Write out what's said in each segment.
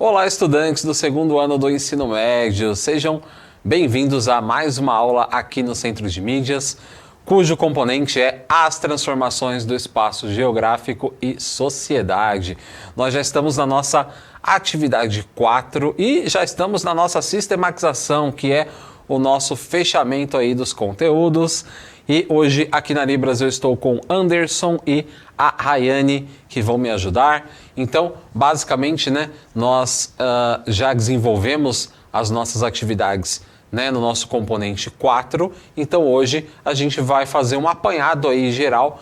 Olá, estudantes do segundo ano do ensino médio, sejam bem-vindos a mais uma aula aqui no Centro de Mídias, cujo componente é as transformações do espaço geográfico e sociedade. Nós já estamos na nossa atividade 4 e já estamos na nossa sistematização, que é o nosso fechamento aí dos conteúdos. E hoje aqui na Libras eu estou com Anderson e a Rayane, que vão me ajudar. Então, basicamente, nós já desenvolvemos as nossas atividades, no nosso componente 4. Então, hoje a gente vai fazer um apanhado aí geral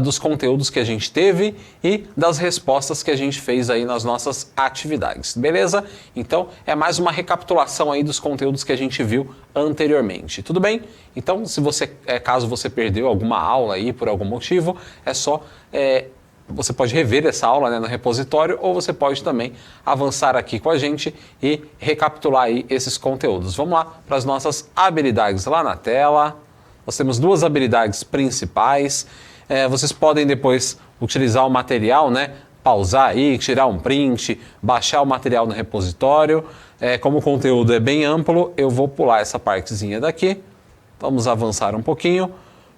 dos conteúdos que a gente teve e das respostas que a gente fez aí nas nossas atividades, beleza? Então, é mais uma recapitulação aí dos conteúdos que a gente viu anteriormente, tudo bem? Então, caso você perdeu alguma aula aí por algum motivo, é só... Você pode rever essa aula no repositório ou você pode também avançar aqui com a gente e recapitular aí esses conteúdos. Vamos lá para as nossas habilidades lá na tela. Nós temos duas habilidades principais. Vocês podem depois utilizar o material, pausar aí, tirar um print, baixar o material no repositório. Como o conteúdo é bem amplo, eu vou pular essa partezinha daqui. Vamos avançar um pouquinho,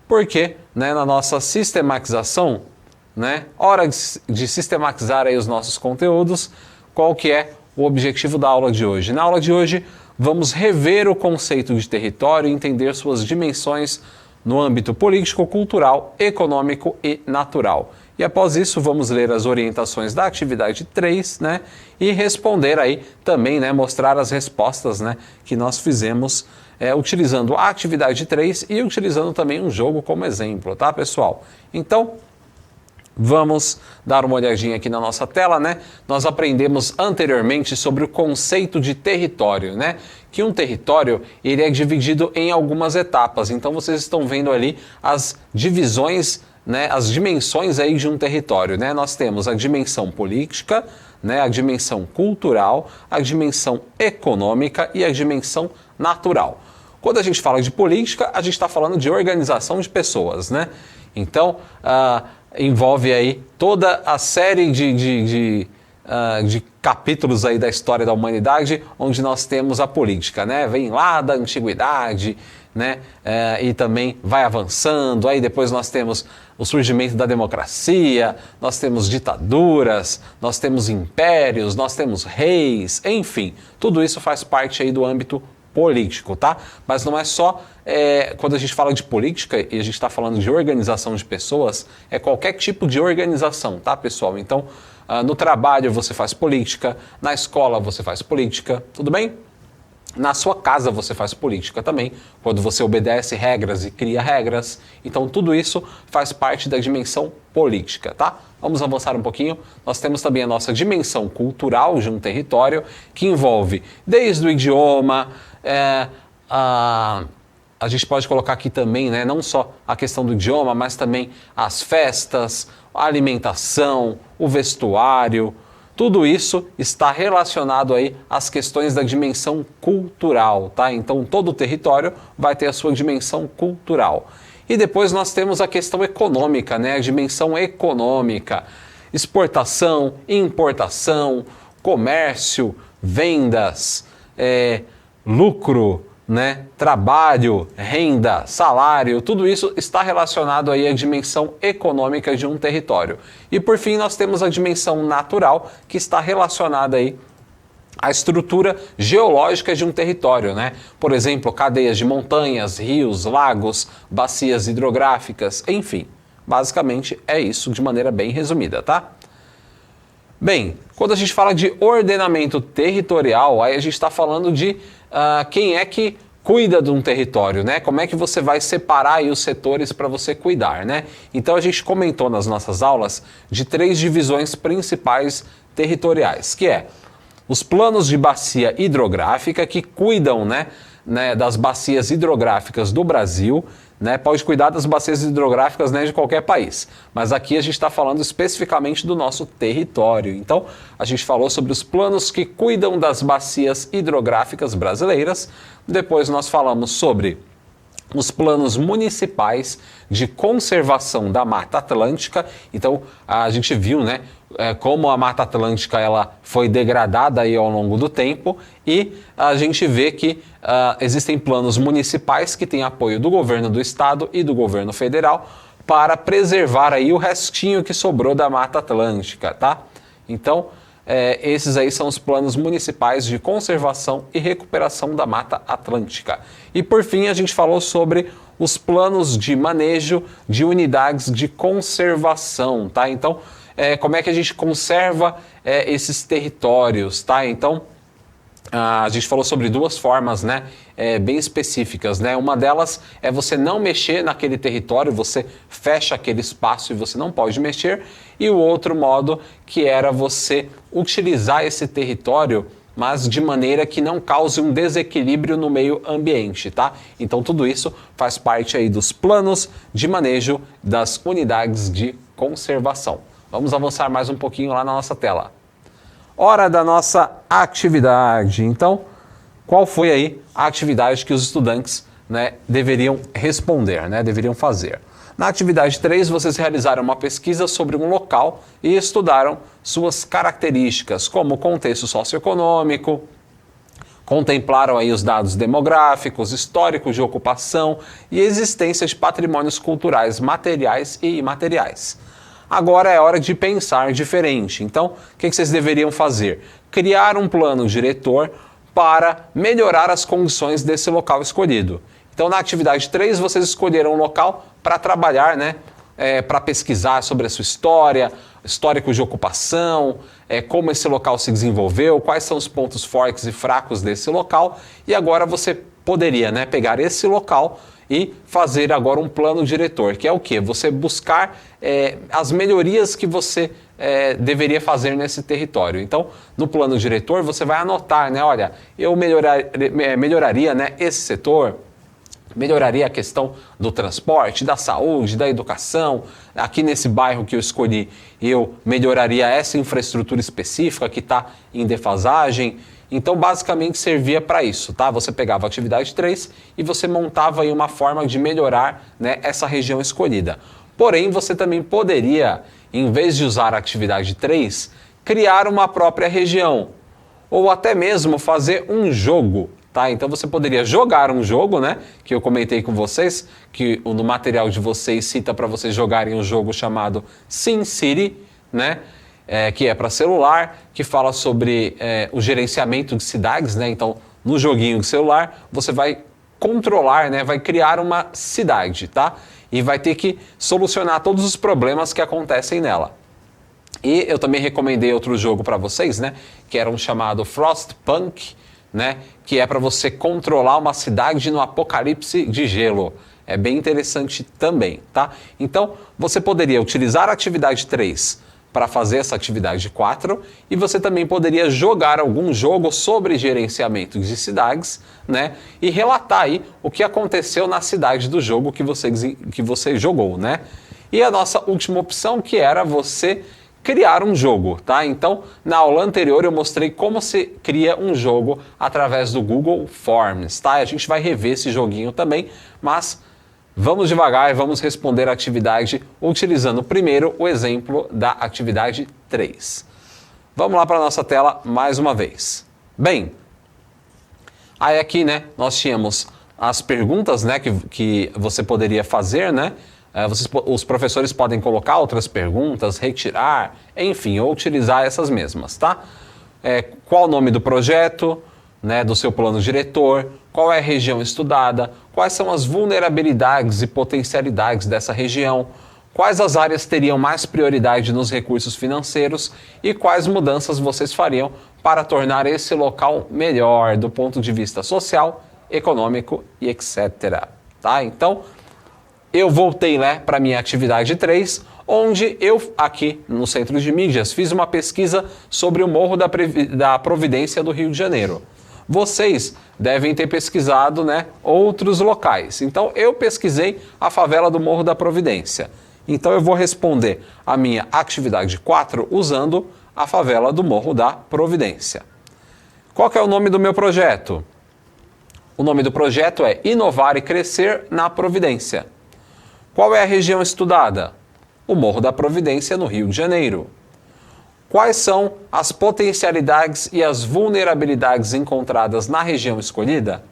porque na nossa sistematização, hora de sistematizar aí os nossos conteúdos, qual que é o objetivo da aula de hoje? Na aula de hoje, vamos rever o conceito de território e entender suas dimensões no âmbito político, cultural, econômico e natural. E após isso, vamos ler as orientações da atividade 3, e responder aí também, mostrar as respostas, que nós fizemos utilizando a atividade 3 e utilizando também um jogo como exemplo, tá, pessoal? Então, vamos dar uma olhadinha aqui na nossa tela, Nós aprendemos anteriormente sobre o conceito de território, Que um território, ele é dividido em algumas etapas. Então, vocês estão vendo ali as divisões, as dimensões aí de um território, Nós temos a dimensão política, a dimensão cultural, a dimensão econômica e a dimensão natural. Quando a gente fala de política, a gente está falando de organização de pessoas, Então, envolve aí toda a série de capítulos aí da história da humanidade, onde nós temos a política, Vem lá da antiguidade, e também vai avançando, aí depois nós temos o surgimento da democracia, nós temos ditaduras, nós temos impérios, nós temos reis, enfim, tudo isso faz parte aí do âmbito político, tá? Mas não é só quando a gente fala de política e a gente está falando de organização de pessoas, é qualquer tipo de organização, tá, pessoal? Então, no trabalho você faz política, na escola você faz política, tudo bem? Na sua casa você faz política também, quando você obedece regras e cria regras. Então, tudo isso faz parte da dimensão política, tá? Vamos avançar um pouquinho. Nós temos também a nossa dimensão cultural de um território, que envolve desde o idioma, a gente pode colocar aqui também, não só a questão do idioma, mas também as festas, a alimentação, o vestuário. Tudo isso está relacionado aí às questões da dimensão cultural, tá? Então, todo o território vai ter a sua dimensão cultural. E depois nós temos a questão econômica, a dimensão econômica. Exportação, importação, comércio, vendas, lucro, trabalho, renda, salário, tudo isso está relacionado aí à dimensão econômica de um território. E por fim nós temos a dimensão natural, que está relacionada aí à estrutura geológica de um território, Por exemplo, cadeias de montanhas, rios, lagos, bacias hidrográficas, enfim. Basicamente é isso de maneira bem resumida, tá? Bem, quando a gente fala de ordenamento territorial, aí a gente está falando de quem é que cuida de um território, Como é que você vai separar aí os setores para você cuidar, Então a gente comentou nas nossas aulas de 3 divisões principais territoriais, que é os planos de bacia hidrográfica, que cuidam, das bacias hidrográficas do Brasil, Pode cuidar das bacias hidrográficas de qualquer país, mas aqui a gente está falando especificamente do nosso território. Então, a gente falou sobre os planos que cuidam das bacias hidrográficas brasileiras, depois nós falamos sobre os planos municipais de conservação da Mata Atlântica. Então, a gente viu, como a Mata Atlântica ela foi degradada aí ao longo do tempo, e a gente vê que existem planos municipais que têm apoio do governo do estado e do governo federal para preservar aí o restinho que sobrou da Mata Atlântica, tá? Então, esses aí são os planos municipais de conservação e recuperação da Mata Atlântica. E por fim, a gente falou sobre os planos de manejo de unidades de conservação, tá? Então, como é que a gente conserva esses territórios, tá? Então, a gente falou sobre duas formas, né, bem específicas, né? Uma delas é você não mexer naquele território, você fecha aquele espaço e você não pode mexer. E o outro modo que era você utilizar esse território, mas de maneira que não cause um desequilíbrio no meio ambiente, tá? Então tudo isso faz parte aí dos planos de manejo das unidades de conservação. Vamos avançar mais um pouquinho lá na nossa tela. Hora da nossa atividade. Então, qual foi aí a atividade que os estudantes, né, deveriam responder, né, deveriam fazer? Na atividade 3, vocês realizaram uma pesquisa sobre um local e estudaram suas características, como contexto socioeconômico, contemplaram aí os dados demográficos, históricos de ocupação e existência de patrimônios culturais materiais e imateriais. Agora é hora de pensar diferente. Então, o que vocês deveriam fazer? Criar um plano diretor para melhorar as condições desse local escolhido. Então, na atividade 3, vocês escolheram um local para trabalhar, né? Para pesquisar sobre a sua história, histórico de ocupação, como esse local se desenvolveu, quais são os pontos fortes e fracos desse local. E agora você poderia, né, pegar esse local e fazer agora um plano diretor, que é o quê? Você buscar as melhorias que você deveria fazer nesse território. Então, no plano diretor, você vai anotar, né? Olha, eu melhoraria, né, esse setor, melhoraria a questão do transporte, da saúde, da educação. Aqui nesse bairro que eu escolhi, eu melhoraria essa infraestrutura específica que está em defasagem. Então, basicamente, servia para isso, tá? Você pegava a atividade 3 e você montava aí uma forma de melhorar, né, essa região escolhida. Porém, você também poderia, em vez de usar a atividade 3, criar uma própria região. Ou até mesmo fazer um jogo, tá? Então, você poderia jogar um jogo, né? Que eu comentei com vocês, que no material de vocês cita para vocês jogarem um jogo chamado SimCity, né? Que é para celular, que fala sobre o gerenciamento de cidades, né? Então, no joguinho de celular, você vai controlar, né? Vai criar uma cidade, tá? E vai ter que solucionar todos os problemas que acontecem nela. E eu também recomendei outro jogo para vocês, né? Que era um chamado Frostpunk, né? Que é para você controlar uma cidade no apocalipse de gelo. É bem interessante também, tá? Então, você poderia utilizar a atividade 3 para fazer essa atividade 4, e você também poderia jogar algum jogo sobre gerenciamento de cidades, né? E relatar aí o que aconteceu na cidade do jogo que você jogou, né? E a nossa última opção, que era você criar um jogo, tá? Então, na aula anterior eu mostrei como se cria um jogo através do Google Forms, tá? A gente vai rever esse joguinho também, mas vamos devagar e vamos responder a atividade utilizando primeiro o exemplo da atividade 3. Vamos lá para a nossa tela mais uma vez. Bem, aí aqui, né, nós tínhamos as perguntas, né, que você poderia fazer, né? Os professores podem colocar outras perguntas, retirar, enfim, ou utilizar essas mesmas, tá? Qual o nome do projeto, né, do seu plano diretor, qual é a região estudada, quais são as vulnerabilidades e potencialidades dessa região, quais as áreas teriam mais prioridade nos recursos financeiros e quais mudanças vocês fariam para tornar esse local melhor do ponto de vista social, econômico e etc. Tá? Então, eu voltei, né, para a minha atividade 3, onde eu, aqui no Centro de Mídias, fiz uma pesquisa sobre o Morro da Providência do Rio de Janeiro. Vocês devem ter pesquisado, né, outros locais. Então, eu pesquisei a favela do Morro da Providência. Então, eu vou responder a minha atividade 4 usando a favela do Morro da Providência. Qual que é o nome do meu projeto? O nome do projeto é Inovar e Crescer na Providência. Qual é a região estudada? O Morro da Providência, no Rio de Janeiro. Quais são as potencialidades e as vulnerabilidades encontradas na região escolhida?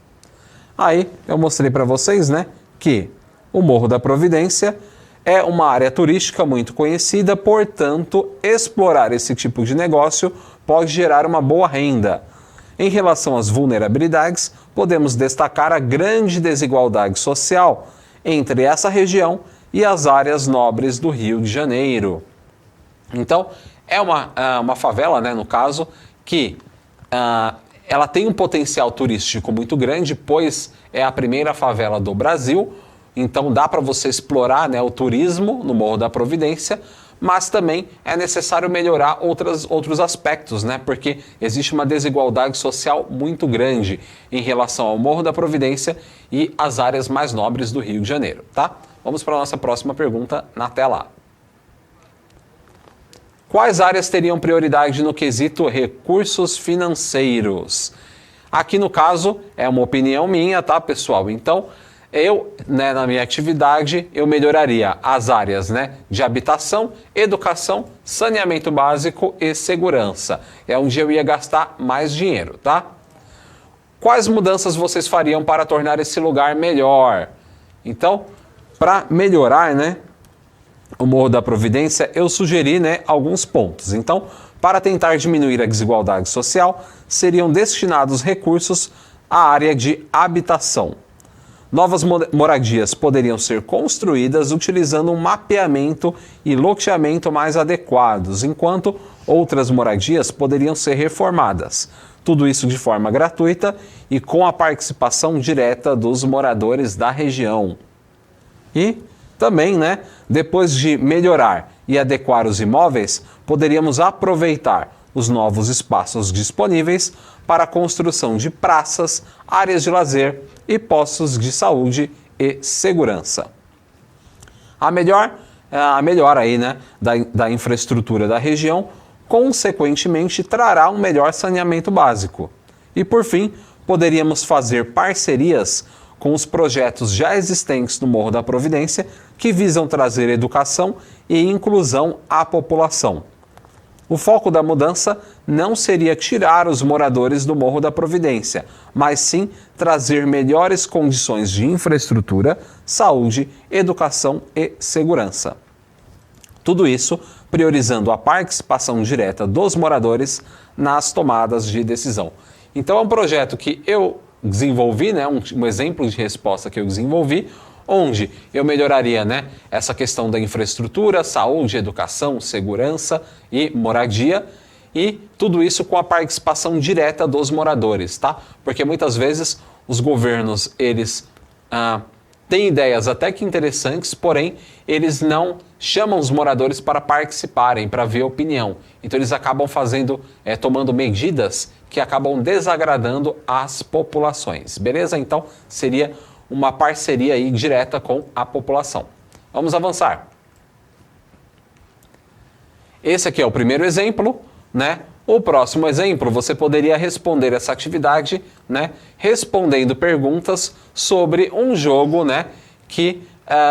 Aí eu mostrei para vocês, né, que o Morro da Providência é uma área turística muito conhecida, portanto, explorar esse tipo de negócio pode gerar uma boa renda. Em relação às vulnerabilidades, podemos destacar a grande desigualdade social entre essa região e as áreas nobres do Rio de Janeiro. Então, é uma favela, né, no caso, que ela tem um potencial turístico muito grande, pois é a primeira favela do Brasil, então dá para você explorar, né, o turismo no Morro da Providência, mas também é necessário melhorar outros aspectos, né, porque existe uma desigualdade social muito grande em relação ao Morro da Providência e as áreas mais nobres do Rio de Janeiro, tá? Vamos para a nossa próxima pergunta na tela. Quais áreas teriam prioridade no quesito recursos financeiros? Aqui no caso é uma opinião minha, tá, pessoal? Então, eu, né, na minha atividade, eu melhoraria as áreas, né, de habitação, educação, saneamento básico e segurança. É onde eu ia gastar mais dinheiro, tá? Quais mudanças vocês fariam para tornar esse lugar melhor? Então, para melhorar, né, o Morro da Providência, eu sugeri, né, alguns pontos. Então, para tentar diminuir a desigualdade social, seriam destinados recursos à área de habitação. Novas moradias poderiam ser construídas utilizando um mapeamento e loteamento mais adequados, enquanto outras moradias poderiam ser reformadas. Tudo isso de forma gratuita e com a participação direta dos moradores da região. E também, né, depois de melhorar e adequar os imóveis, poderíamos aproveitar os novos espaços disponíveis para a construção de praças, áreas de lazer e postos de saúde e segurança. A melhora aí, né, da infraestrutura da região, consequentemente, trará um melhor saneamento básico. E, por fim, poderíamos fazer parcerias com os projetos já existentes no Morro da Providência, que visam trazer educação e inclusão à população. O foco da mudança não seria tirar os moradores do Morro da Providência, mas sim trazer melhores condições de infraestrutura, saúde, educação e segurança. Tudo isso priorizando a participação direta dos moradores nas tomadas de decisão. Então é um projeto que eu desenvolvi, né, um exemplo de resposta que eu desenvolvi, onde eu melhoraria, né, essa questão da infraestrutura, saúde, educação, segurança e moradia, e tudo isso com a participação direta dos moradores, tá? Porque muitas vezes os governos, eles têm ideias até que interessantes, porém eles não chamam os moradores para participarem, para ver a opinião. Então eles acabam tomando medidas que acabam desagradando as populações, beleza? Então seria uma parceria aí direta com a população. Vamos avançar. Esse aqui é o primeiro exemplo, né? O próximo exemplo, você poderia responder essa atividade, né, respondendo perguntas sobre um jogo, né, que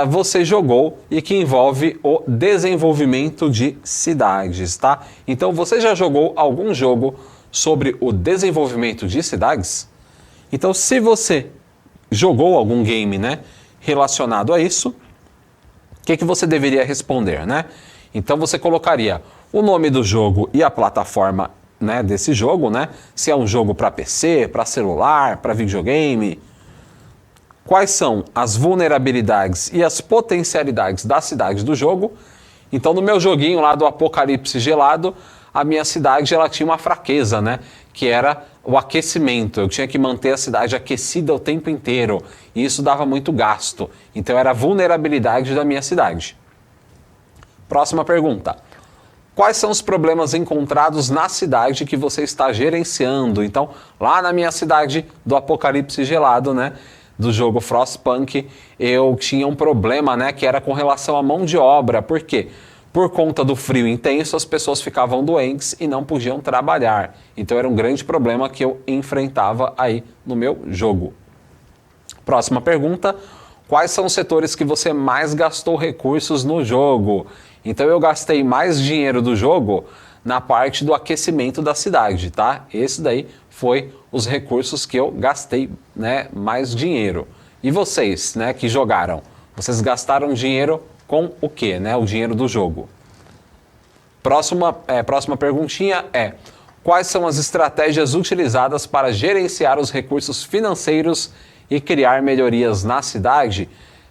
você jogou e que envolve o desenvolvimento de cidades, tá? Então, você já jogou algum jogo sobre o desenvolvimento de cidades? Então, se você jogou algum game, né, relacionado a isso, o que você deveria responder, né? Então você colocaria o nome do jogo e a plataforma, né, desse jogo, né? Se é um jogo para PC, para celular, para videogame. Quais são as vulnerabilidades e as potencialidades da cidade do jogo? Então no meu joguinho lá do Apocalipse Gelado, a minha cidade ela tinha uma fraqueza, né? Que era o aquecimento. Eu tinha que manter a cidade aquecida o tempo inteiro. E isso dava muito gasto. Então era a vulnerabilidade da minha cidade. Próxima pergunta. Quais são os problemas encontrados na cidade que você está gerenciando? Então, lá na minha cidade do Apocalipse Gelado, né, do jogo Frostpunk, eu tinha um problema, né, que era com relação à mão de obra. Por quê? Por conta do frio intenso, as pessoas ficavam doentes e não podiam trabalhar. Então, era um grande problema que eu enfrentava aí no meu jogo. Próxima pergunta. Quais são os setores que você mais gastou recursos no jogo? Então eu gastei mais dinheiro do jogo na parte do aquecimento da cidade, tá? Esse daí foi os recursos que eu gastei, né, mais dinheiro. E vocês, né, que jogaram, vocês gastaram dinheiro com o quê, né? O dinheiro do jogo. Próxima perguntinha é: quais são as estratégias utilizadas para gerenciar os recursos financeiros e criar melhorias na cidade?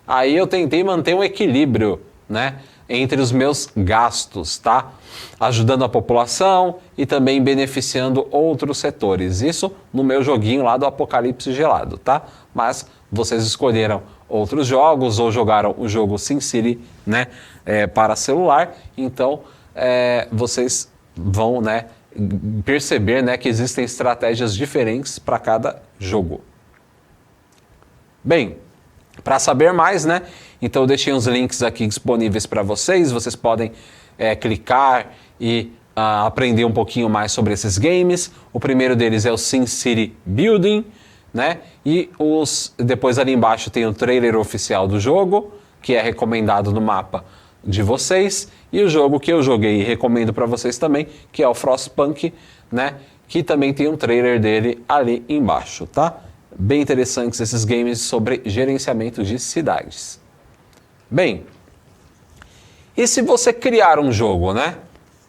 Aí eu tentei manter um equilíbrio, né, entre os meus gastos, tá? Ajudando a população e também beneficiando outros setores. Isso no meu joguinho lá do Apocalipse Gelado, tá? Mas vocês escolheram outros jogos ou jogaram o jogo SimCity, né, para celular, então vocês vão, né, perceber, né, que existem estratégias diferentes para cada jogo. Bem, para saber mais, né, então eu deixei uns links aqui disponíveis para vocês, vocês podem clicar e aprender um pouquinho mais sobre esses games. O primeiro deles é o SimCity Building, né, e depois ali embaixo tem o trailer oficial do jogo, que é recomendado no mapa de vocês, e o jogo que eu joguei e recomendo para vocês também, que é o Frostpunk, né, que também tem um trailer dele ali embaixo, tá? Bem interessantes esses games sobre gerenciamento de cidades. Bem, e se você criar um jogo, né?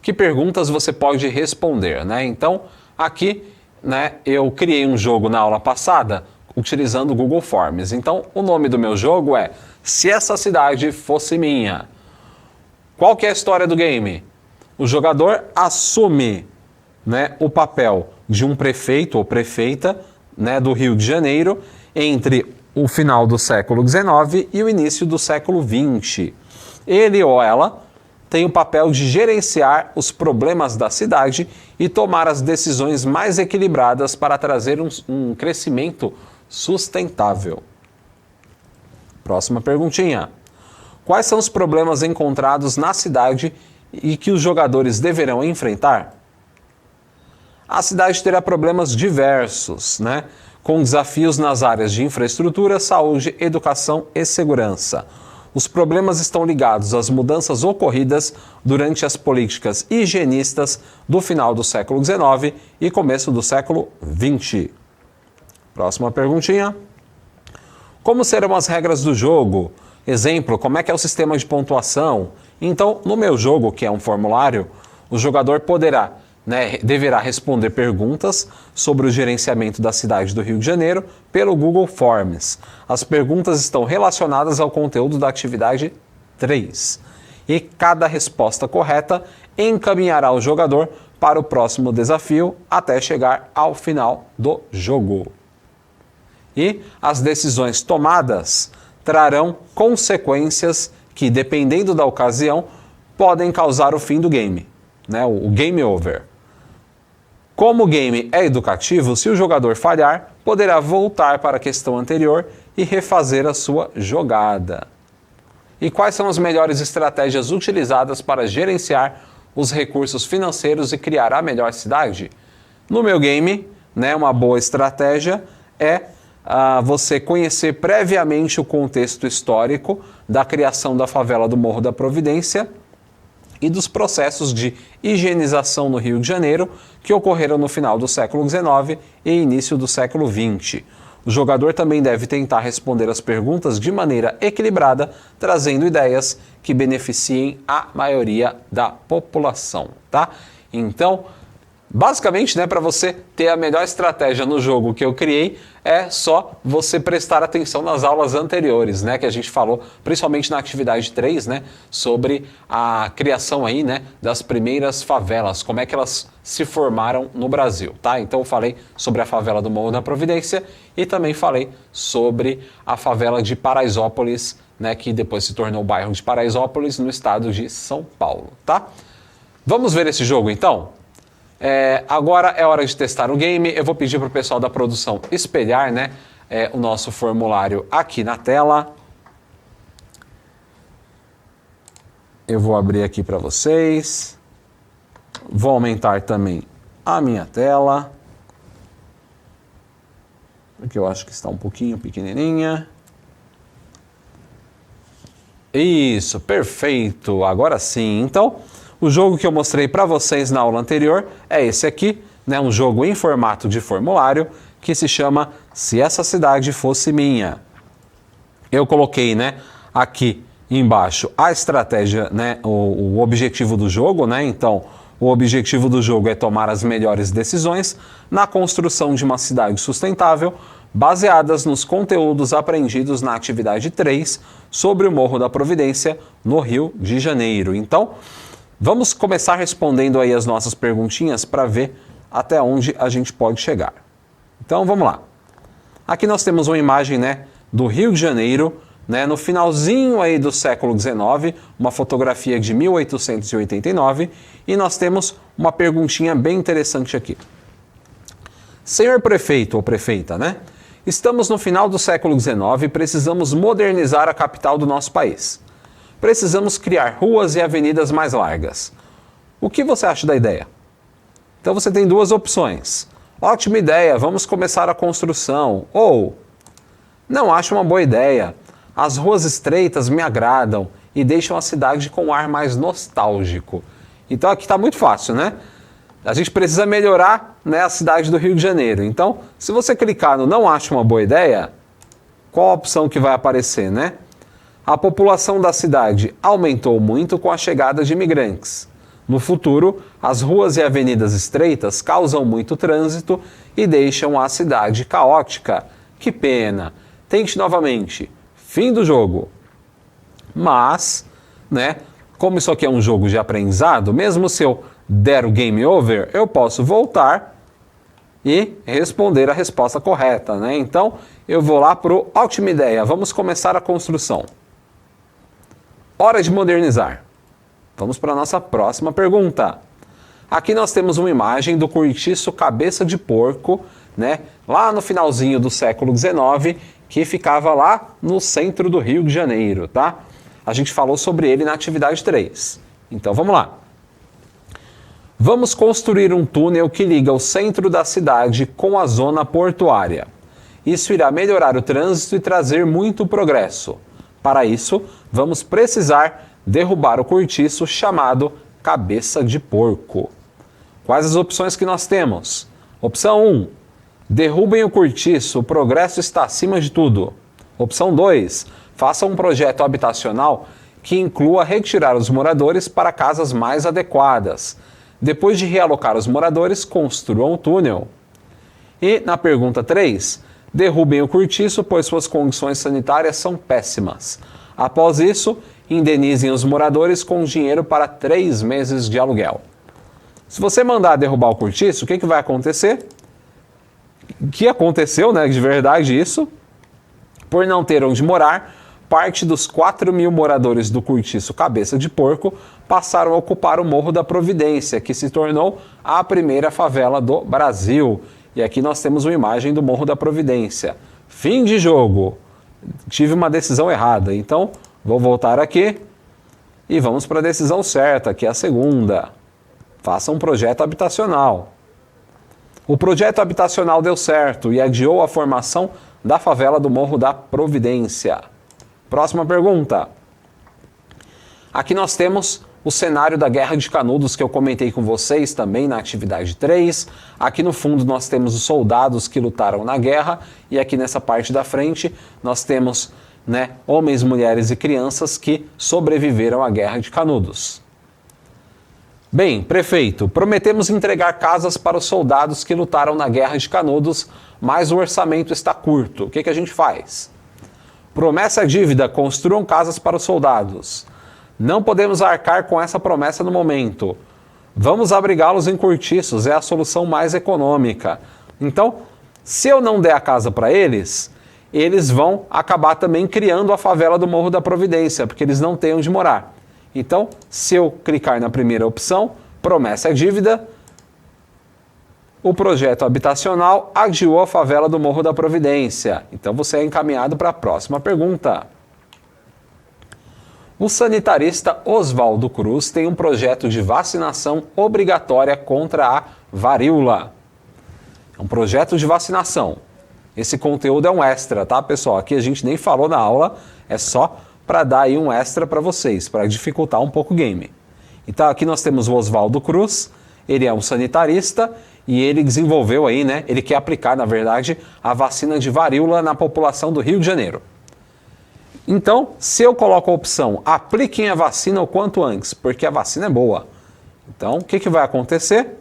Que perguntas você pode responder, né? Então, aqui, né, eu criei um jogo na aula passada utilizando o Google Forms. Então, o nome do meu jogo é Se Essa Cidade Fosse Minha. Qual que é a história do game? O jogador assume, né, o papel de um prefeito ou prefeita, né, do Rio de Janeiro entre o final do século XIX e o início do século XX. Ele ou ela tem o papel de gerenciar os problemas da cidade e tomar as decisões mais equilibradas para trazer um crescimento sustentável. Próxima perguntinha. Quais são os problemas encontrados na cidade e que os jogadores deverão enfrentar? A cidade terá problemas diversos, né? Com desafios nas áreas de infraestrutura, saúde, educação e segurança. Os problemas estão ligados às mudanças ocorridas durante as políticas higienistas do final do século XIX e começo do século XX. Próxima perguntinha. Como serão as regras do jogo? Exemplo, como é que é o sistema de pontuação? Então, no meu jogo, que é um formulário, o jogador poderá, né, deverá responder perguntas sobre o gerenciamento da cidade do Rio de Janeiro pelo Google Forms. As perguntas estão relacionadas ao conteúdo da atividade 3. E cada resposta correta encaminhará o jogador para o próximo desafio até chegar ao final do jogo. E as decisões tomadas trarão consequências que, dependendo da ocasião, podem causar o fim do game, né? O game over. Como o game é educativo, se o jogador falhar, poderá voltar para a questão anterior e refazer a sua jogada. E quais são as melhores estratégias utilizadas para gerenciar os recursos financeiros e criar a melhor cidade? No meu game, né, uma boa estratégia é você conhecer previamente o contexto histórico da criação da favela do Morro da Providência e dos processos de higienização no Rio de Janeiro que ocorreram no final do século XIX e início do século XX. O jogador também deve tentar responder as perguntas de maneira equilibrada, trazendo ideias que beneficiem a maioria da população, tá? Então, basicamente, né, para você ter a melhor estratégia no jogo que eu criei, é só você prestar atenção nas aulas anteriores, né, que a gente falou, principalmente na atividade 3, né, sobre a criação aí, né, das primeiras favelas, como é que elas se formaram no Brasil, tá? Então eu falei sobre a favela do Morro da Providência e também falei sobre a favela de Paraisópolis, né, que depois se tornou o bairro de Paraisópolis no estado de São Paulo, tá? Vamos ver esse jogo então? Agora é hora de testar o game. Eu vou pedir para o pessoal da produção espelhar, né, o nosso formulário aqui na tela. Eu vou abrir aqui para vocês. Vou aumentar também a minha tela, porque eu acho que está um pouquinho pequenininha. Isso, perfeito. Agora sim. Então, O jogo que eu mostrei para vocês na aula anterior é esse aqui, né? Um jogo em formato de formulário que se chama Se Essa Cidade Fosse Minha. Eu coloquei, né, aqui embaixo a estratégia, né, o objetivo do jogo, né? Então, o objetivo do jogo é tomar as melhores decisões na construção de uma cidade sustentável, baseadas nos conteúdos aprendidos na atividade 3 sobre o Morro da Providência, no Rio de Janeiro. Então, vamos começar respondendo aí as nossas perguntinhas para ver até onde a gente pode chegar. Então, vamos lá. Aqui nós temos uma imagem, né, do Rio de Janeiro, né, no finalzinho aí do século XIX, uma fotografia de 1889, e nós temos uma perguntinha bem interessante aqui. Senhor prefeito ou prefeita, né? Estamos no final do século XIX e precisamos modernizar a capital do nosso país. Precisamos criar ruas e avenidas mais largas. O que você acha da ideia? Então você tem duas opções. Ótima ideia, vamos começar a construção. Ou, não acho uma boa ideia. As ruas estreitas me agradam e deixam a cidade com um ar mais nostálgico. Então aqui está muito fácil, né? A gente precisa melhorar, né, a cidade do Rio de Janeiro. Então, se você clicar no não acho uma boa ideia, qual a opção que vai aparecer, né? A população da cidade aumentou muito com a chegada de imigrantes. No futuro, as ruas e avenidas estreitas causam muito trânsito e deixam a cidade caótica. Que pena. Tente novamente. Fim do jogo. Mas, né, como isso aqui é um jogo de aprendizado, mesmo se eu der o game over, eu posso voltar e responder a resposta correta, né? Então, eu vou lá para o ótima ideia. Vamos começar a construção. Hora de modernizar. Vamos para a nossa próxima pergunta. Aqui nós temos uma imagem do cortiço Cabeça de Porco, né? Lá no finalzinho do século XIX, que ficava lá no centro do Rio de Janeiro, tá? A gente falou sobre ele na atividade 3. Então, vamos lá. Vamos construir um túnel que liga o centro da cidade com a zona portuária. Isso irá melhorar o trânsito e trazer muito progresso. Para isso, vamos precisar derrubar o cortiço chamado Cabeça de Porco. Quais as opções que nós temos? Opção 1. Derrubem o cortiço, o progresso está acima de tudo. Opção 2. Façam um projeto habitacional que inclua retirar os moradores para casas mais adequadas. Depois de realocar os moradores, construam um túnel. E na pergunta 3, derrubem o cortiço, pois suas condições sanitárias são péssimas. Após isso, indenizem os moradores com dinheiro para 3 meses de aluguel. Se você mandar derrubar o cortiço, o que vai acontecer? Que aconteceu, né, de verdade isso? Por não ter onde morar, parte dos 4.000 moradores do cortiço Cabeça de Porco passaram a ocupar o Morro da Providência, que se tornou a primeira favela do Brasil. E aqui nós temos uma imagem do Morro da Providência. Fim de jogo. Tive uma decisão errada, então vou voltar aqui e vamos para a decisão certa, que é a segunda. Faça um projeto habitacional. O projeto habitacional deu certo e adiou a formação da favela do Morro da Providência. Próxima pergunta. Aqui nós temos o cenário da Guerra de Canudos, que eu comentei com vocês também na atividade 3. Aqui no fundo nós temos os soldados que lutaram na guerra e aqui nessa parte da frente nós temos, né, homens, mulheres e crianças que sobreviveram à Guerra de Canudos. Bem, prefeito, prometemos entregar casas para os soldados que lutaram na Guerra de Canudos, mas o orçamento está curto. O que a gente faz? Promessa é dívida, construam casas para os soldados. Não podemos arcar com essa promessa no momento. Vamos abrigá-los em cortiços, é a solução mais econômica. Então, se eu não der a casa para eles, eles vão acabar também criando a favela do Morro da Providência, porque eles não têm onde morar. Então, se eu clicar na primeira opção, promessa é dívida, o projeto habitacional adiou a favela do Morro da Providência. Então, você é encaminhado para a próxima pergunta. O sanitarista Oswaldo Cruz tem um projeto de vacinação obrigatória contra a varíola. É um projeto de vacinação. Esse conteúdo é um extra, tá, pessoal? Aqui a gente nem falou na aula, é só para dar aí um extra para vocês, para dificultar um pouco o game. Então aqui nós temos o Oswaldo Cruz, ele é um sanitarista e ele desenvolveu aí, né? Ele quer aplicar, na verdade, a vacina de varíola na população do Rio de Janeiro. Então, se eu coloco a opção, apliquem a vacina o quanto antes, porque a vacina é boa. Então, o que vai acontecer?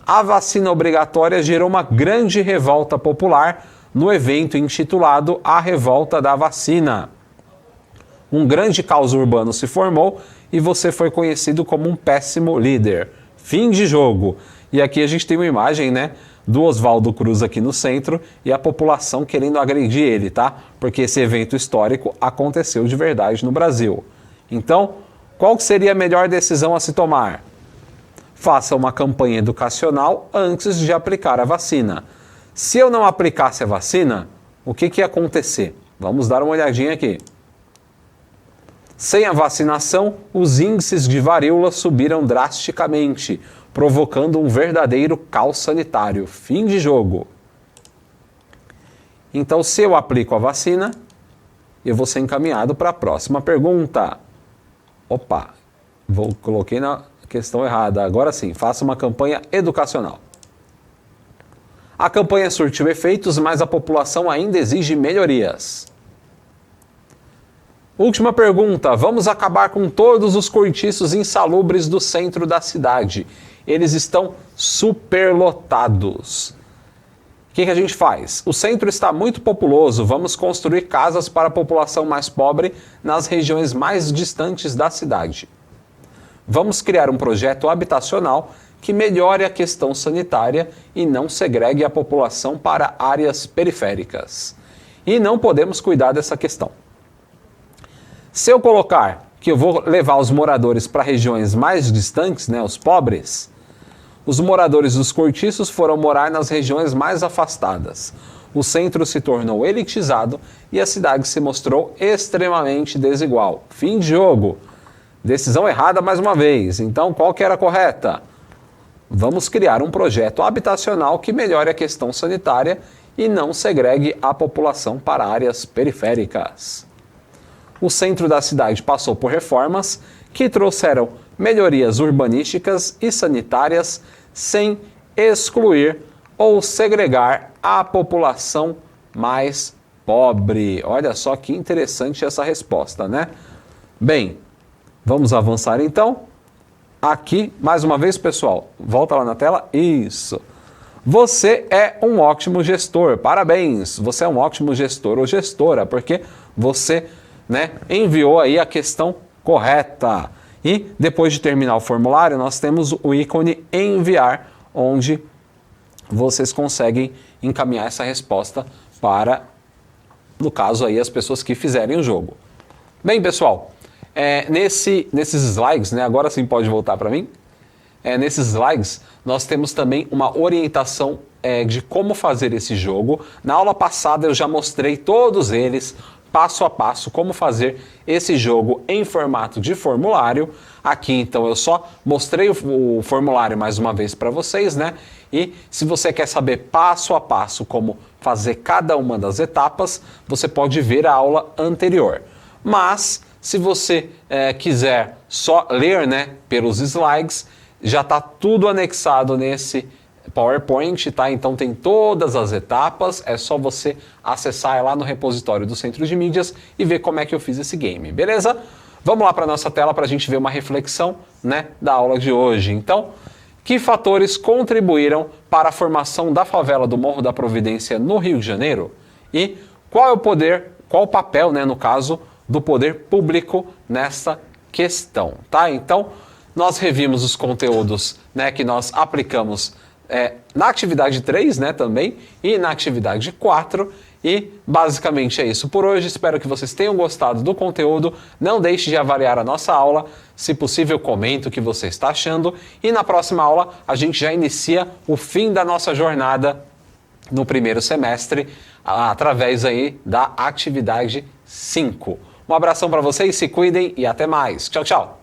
A vacina obrigatória gerou uma grande revolta popular no evento intitulado A Revolta da Vacina. Um grande caos urbano se formou e você foi conhecido como um péssimo líder. Fim de jogo. E aqui a gente tem uma imagem, né, do Oswaldo Cruz aqui no centro e a população querendo agredir ele, tá? Porque esse evento histórico aconteceu de verdade no Brasil. Então, qual seria a melhor decisão a se tomar? Faça uma campanha educacional antes de aplicar a vacina. Se eu não aplicasse a vacina, o que ia acontecer? Vamos dar uma olhadinha aqui. Sem a vacinação, os índices de varíola subiram drasticamente, provocando um verdadeiro caos sanitário. Fim de jogo. Então, se eu aplico a vacina, eu vou ser encaminhado para a próxima pergunta. Opa, coloquei na questão errada. Agora sim, faça uma campanha educacional. A campanha surtiu efeitos, mas a população ainda exige melhorias. Última pergunta. Vamos acabar com todos os cortiços insalubres do centro da cidade. Eles estão superlotados. O que a gente faz? O centro está muito populoso. Vamos construir casas para a população mais pobre nas regiões mais distantes da cidade. Vamos criar um projeto habitacional que melhore a questão sanitária e não segregue a população para áreas periféricas. E não podemos cuidar dessa questão. Se eu colocar que eu vou levar os moradores para regiões mais distantes, né, os pobres, os moradores dos cortiços foram morar nas regiões mais afastadas. O centro se tornou elitizado e a cidade se mostrou extremamente desigual. Fim de jogo. Decisão errada mais uma vez. Então, qual que era a correta? Vamos criar um projeto habitacional que melhore a questão sanitária e não segregue a população para áreas periféricas. O centro da cidade passou por reformas que trouxeram melhorias urbanísticas e sanitárias sem excluir ou segregar a população mais pobre. Olha só que interessante essa resposta, né? Bem, vamos avançar então. Aqui, mais uma vez, pessoal, volta lá na tela. Isso. Você é um ótimo gestor. Parabéns. Você é um ótimo gestor ou gestora, porque você, né, enviou aí a questão correta. E depois de terminar o formulário, nós temos o ícone enviar, onde vocês conseguem encaminhar essa resposta para, no caso aí, as pessoas que fizerem o jogo. Bem, pessoal, nesses slides, né, agora sim pode voltar para mim. Nesses slides, nós temos também uma orientação de como fazer esse jogo. Na aula passada eu já mostrei todos eles, passo a passo, como fazer esse jogo em formato de formulário. Aqui, então, eu só mostrei o formulário mais uma vez para vocês, né? E se você quer saber passo a passo como fazer cada uma das etapas, você pode ver a aula anterior. Mas, se você quiser só ler, né, pelos slides, já está tudo anexado nesse PowerPoint, tá? Então tem todas as etapas, é só você acessar lá no repositório do Centro de Mídias e ver como é que eu fiz esse game, beleza? Vamos lá para a nossa tela para a gente ver uma reflexão, né, da aula de hoje. Então, que fatores contribuíram para a formação da favela do Morro da Providência no Rio de Janeiro? E qual o papel, né, no caso, do poder público nessa questão, tá? Então, nós revimos os conteúdos, né, que nós aplicamos na atividade 3, né, também, e na atividade 4, e basicamente é isso por hoje. Espero que vocês tenham gostado do conteúdo. Não deixe de avaliar a nossa aula, se possível comenta o que você está achando, e na próxima aula a gente já inicia o fim da nossa jornada no primeiro semestre, através aí da atividade 5. Um abração para vocês, se cuidem e até mais. Tchau, tchau!